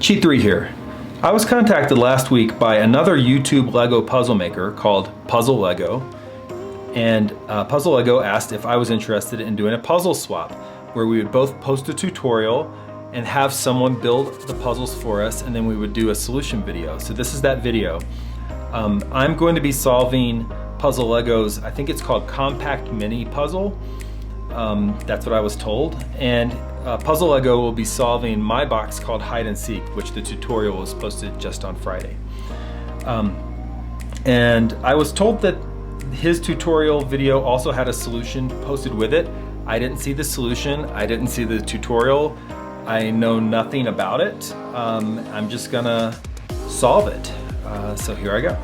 Cheat 3 here. I was contacted last week by another YouTube Lego puzzle maker called puzzLEGO, and puzzLEGO asked if I was interested in doing a puzzle swap where we would both post a tutorial and have someone build the puzzles for us, and then we would do a solution video. So this is that video. I'm going to be solving puzzLEGO's, I think it's called Compact Mini Puzzle. That's what I was told. And puzzLEGO will be solving my box called Hide and Seek, which the tutorial was posted just on Friday. And I was told that his tutorial video also had a solution posted with it. I didn't see the solution. I didn't see the tutorial. I know nothing about it. I'm just gonna solve it. So here I go.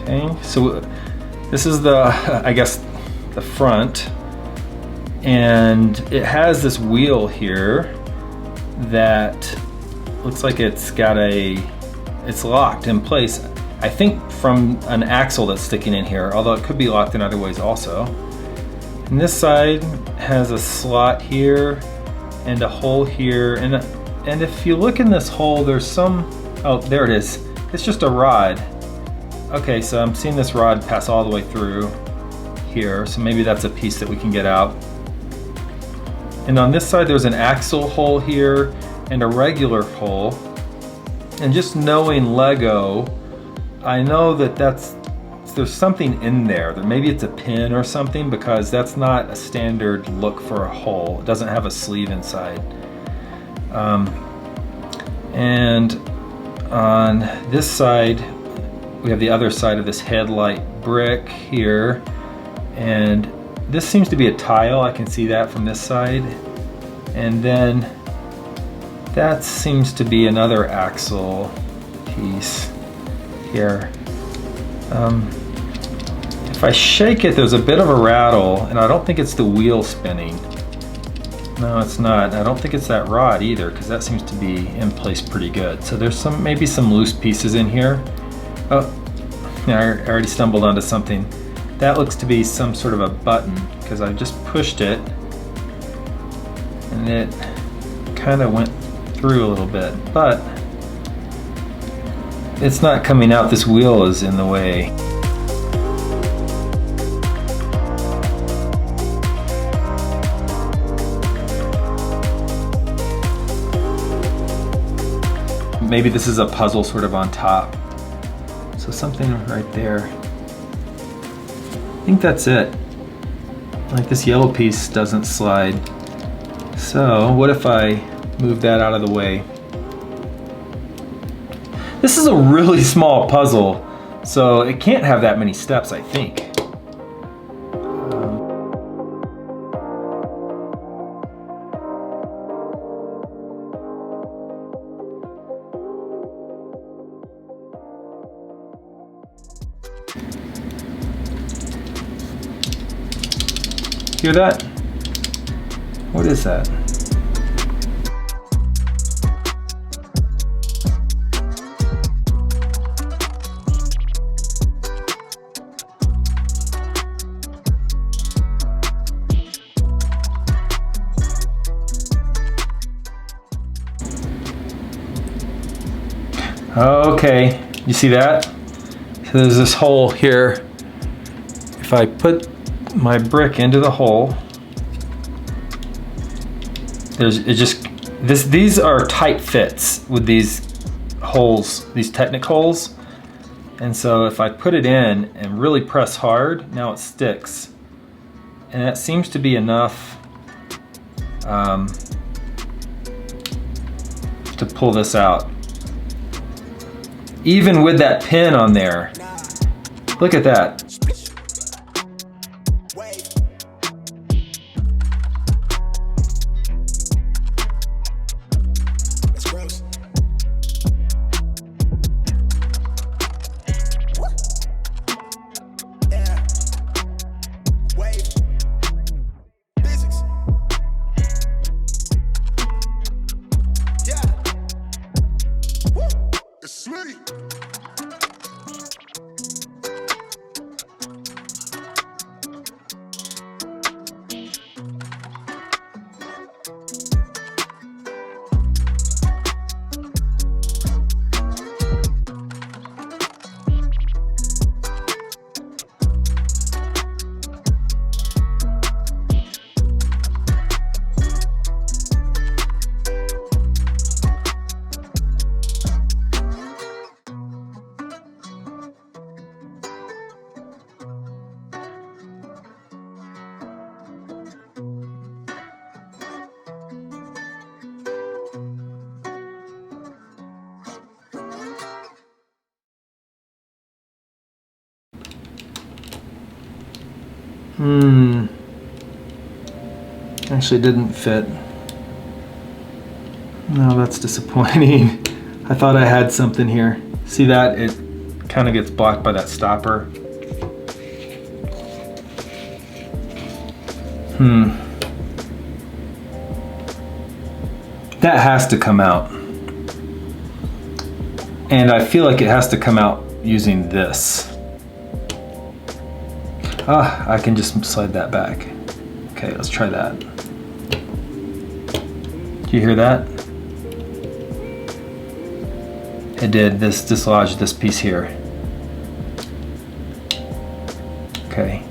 Okay, so this is the, I guess, the front. And it has this wheel here that looks like it's locked in place. I think from an axle that's sticking in here, although it could be locked in other ways also. And this side has a slot here and a hole here. And if you look in this hole, there's some, oh, there it is. It's just a rod. Okay, so I'm seeing this rod pass all the way through here. So maybe that's a piece that we can get out. And on this side, there's an axle hole here and a regular hole. And just knowing Lego, I know that there's something in there. Maybe it's a pin or something, because that's not a standard look for a hole. It doesn't have a sleeve inside. And on this side, we have the other side of this headlight brick here. And this seems to be a tile. I can see that from this side. And then that seems to be another axle piece here. If I shake it, there's a bit of a rattle, and I don't think it's the wheel spinning. No, it's not. I don't think it's that rod either, because that seems to be in place pretty good. So there's maybe some loose pieces in here. Oh, yeah, I already stumbled onto something. That looks to be some sort of a button, because I just pushed it and it kind of went through a little bit, but it's not coming out. This wheel is in the way. Maybe this is a puzzle sort of on top. So something right there. I think that's it. Like, this yellow piece doesn't slide. So what if I move that out of the way? This is a really small puzzle, so it can't have that many steps, I think. Hear that? What is that? Okay, you see that? So there's this hole here. If I put my brick into the hole, these are tight fits with these holes, these Technic holes. And so if I put it in and really press hard, now it sticks. And that seems to be enough to pull this out. Even with that pin on there. Look at that. Actually didn't fit. No, that's disappointing. I thought I had something here. See that? It kind of gets blocked by that stopper. That has to come out. And I feel like it has to come out using this. I can just slide that back. Okay, let's try that. Do you hear that? It did. This dislodged this piece here. Okay.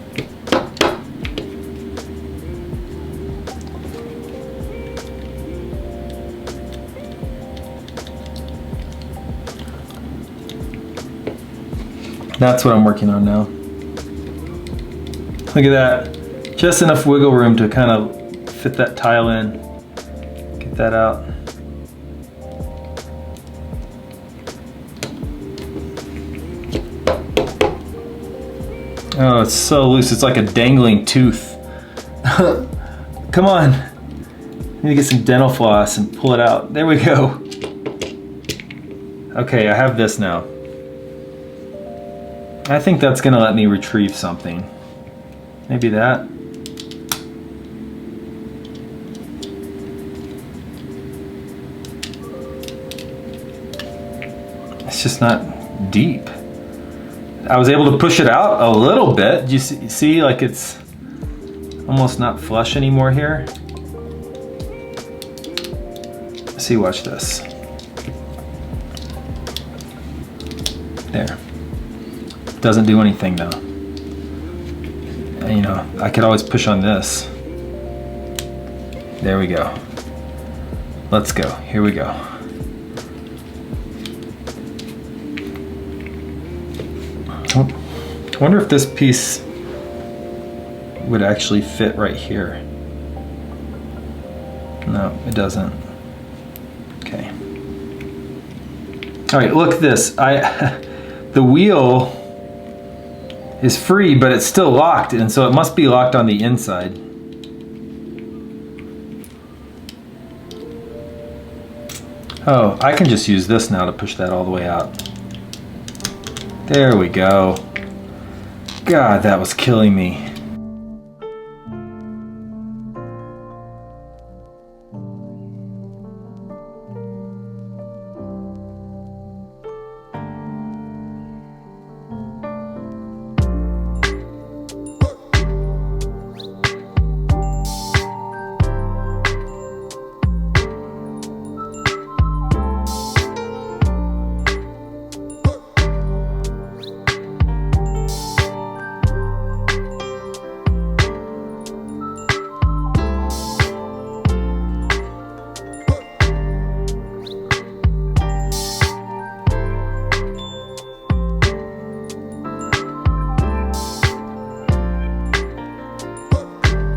That's what I'm working on now. Look at that. Just enough wiggle room to kind of fit that tile in. Get that out. Oh, it's so loose. It's like a dangling tooth. Come on. Need to get some dental floss and pull it out. There we go. Okay, I have this now. I think that's gonna let me retrieve something. Maybe that. It's just not deep. I was able to push it out a little bit. You see like it's almost not flush anymore here. See, watch this. There. Doesn't do anything though. And, you know, I could always push on this. There we go. Let's go. Here we go. I wonder if this piece would actually fit right here. No, it doesn't. Okay. All right, look at this. The wheel is free, but it's still locked, and so it must be locked on the inside. Oh, I can just use this now to push that all the way out. There we go. God, that was killing me.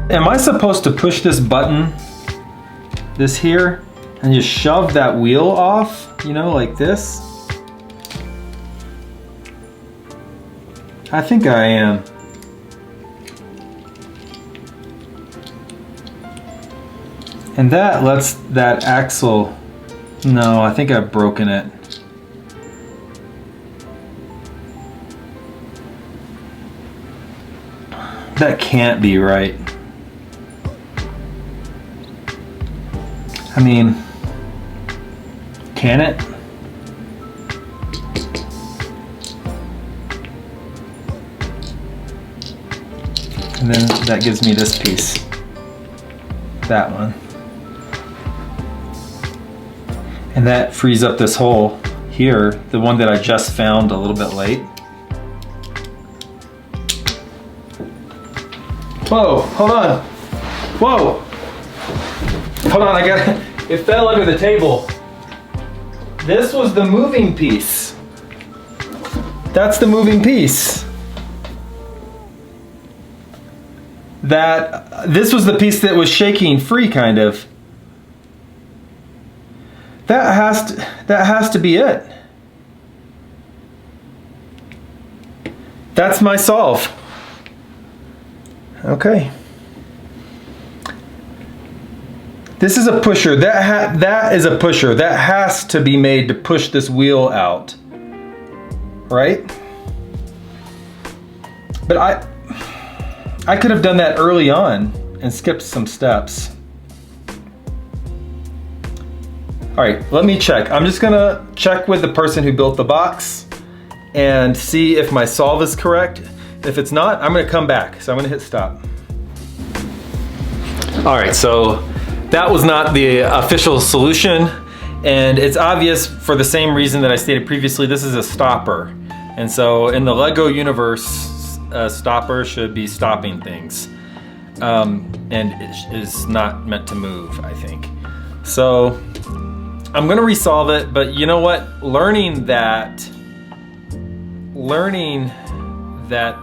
Am I supposed to push this button, this here, and just shove that wheel off, you know, like this? I think I am. And that lets that axle, no, I think I've broken it. That can't be right. I mean, can it? And then that gives me this piece. That one. And that frees up this hole here, the one that I just found a little bit late. Whoa, hold on. Whoa. Hold on, I got it. It fell under the table. This was the moving piece. That's the moving piece. This was the piece that was shaking free, kind of. That has to be it. That's my solve. Okay. This is a pusher. That is a pusher. That has to be made to push this wheel out, right? But I could have done that early on and skipped some steps. All right, let me check. I'm just gonna check with the person who built the box and see if my solve is correct. If it's not, I'm gonna come back. So I'm gonna hit stop. All right, so that was not the official solution, and it's obvious for the same reason that I stated previously. This is a stopper, and so in the Lego universe, a stopper should be stopping things, and it is not meant to move, I think. So I'm gonna resolve it, but you know what? Learning that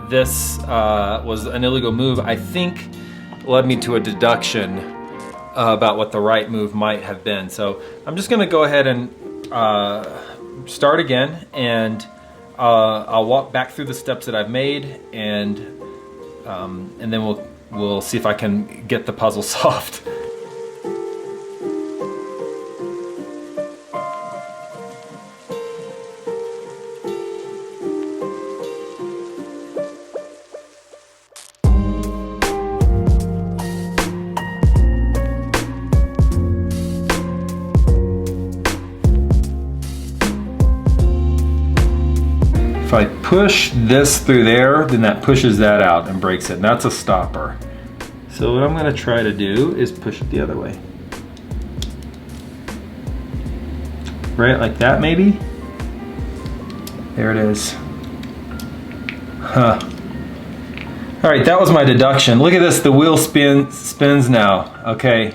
this was an illegal move, I think led me to a deduction about what the right move might have been. So I'm just gonna go ahead and start again, and I'll walk back through the steps that I've made, and then we'll see if I can get the puzzle solved. If I push this through there, then that pushes that out and breaks it, and that's a stopper. So what I'm gonna try to do is push it the other way. Right, like that maybe? There it is. Huh. All right, that was my deduction. Look at this, the wheel spins now. Okay,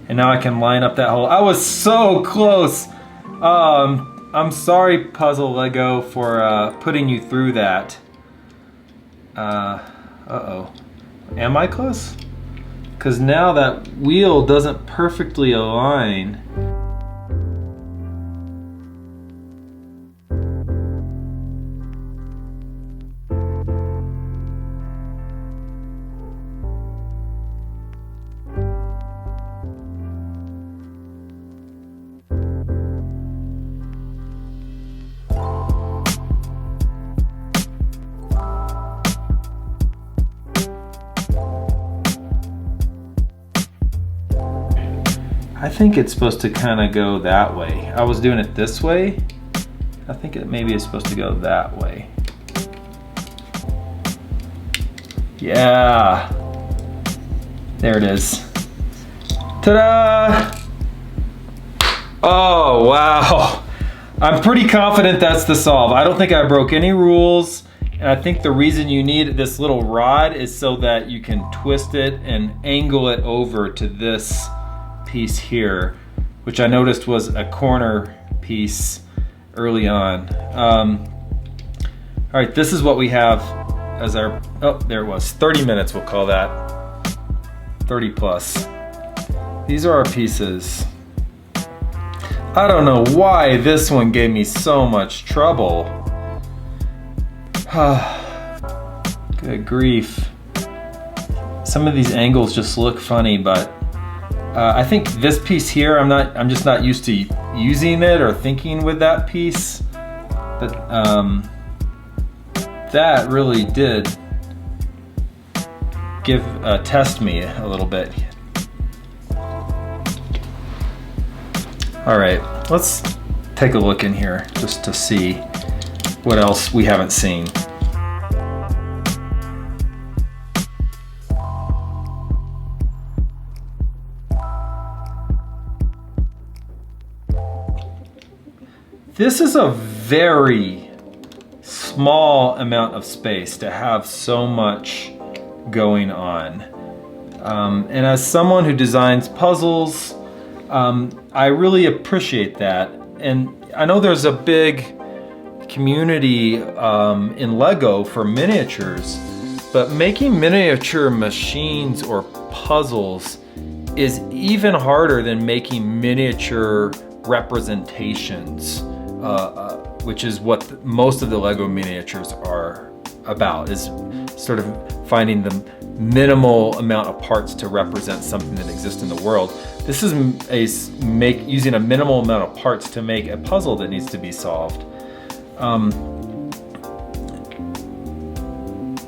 and now I can line up that hole. I was so close. I'm sorry, Puzzle Lego, for putting you through that. Uh-oh. Am I close? Because now that wheel doesn't perfectly align. I think it's supposed to kind of go that way. I was doing it this way. I think it maybe is supposed to go that way. Yeah. There it is. Ta-da! Oh, wow. I'm pretty confident that's the solve. I don't think I broke any rules. And I think the reason you need this little rod is so that you can twist it and angle it over to this piece here, which I noticed was a corner piece early on. All right, this is what we have as our, oh, there it was, 30 minutes we'll call that, 30 plus. These are our pieces. I don't know why this one gave me so much trouble. Good grief. Some of these angles just look funny, but I think this piece here, I'm just not used to using it or thinking with that piece. But that really did test me a little bit. All right, let's take a look in here just to see what else we haven't seen. This is a very small amount of space to have so much going on. And as someone who designs puzzles, I really appreciate that. And I know there's a big community in Lego for miniatures, but making miniature machines or puzzles is even harder than making miniature representations, which is what most of the Lego miniatures are about, is sort of finding the minimal amount of parts to represent something that exists in the world. This is using a minimal amount of parts to make a puzzle that needs to be solved.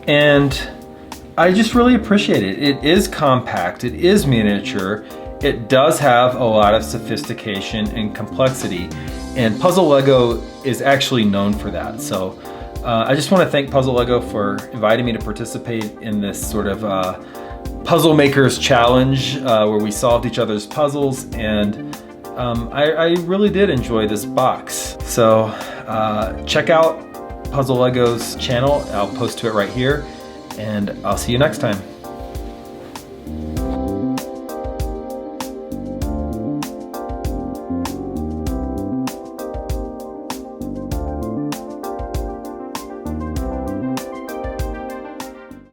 And I just really appreciate it. It is compact, it is miniature, it does have a lot of sophistication and complexity, and puzzLEGO is actually known for that. So I just want to thank puzzLEGO for inviting me to participate in this sort of puzzle makers challenge where we solved each other's puzzles, and I really did enjoy this box. So check out puzzLEGO's channel. I'll post to it right here, and I'll see you next time.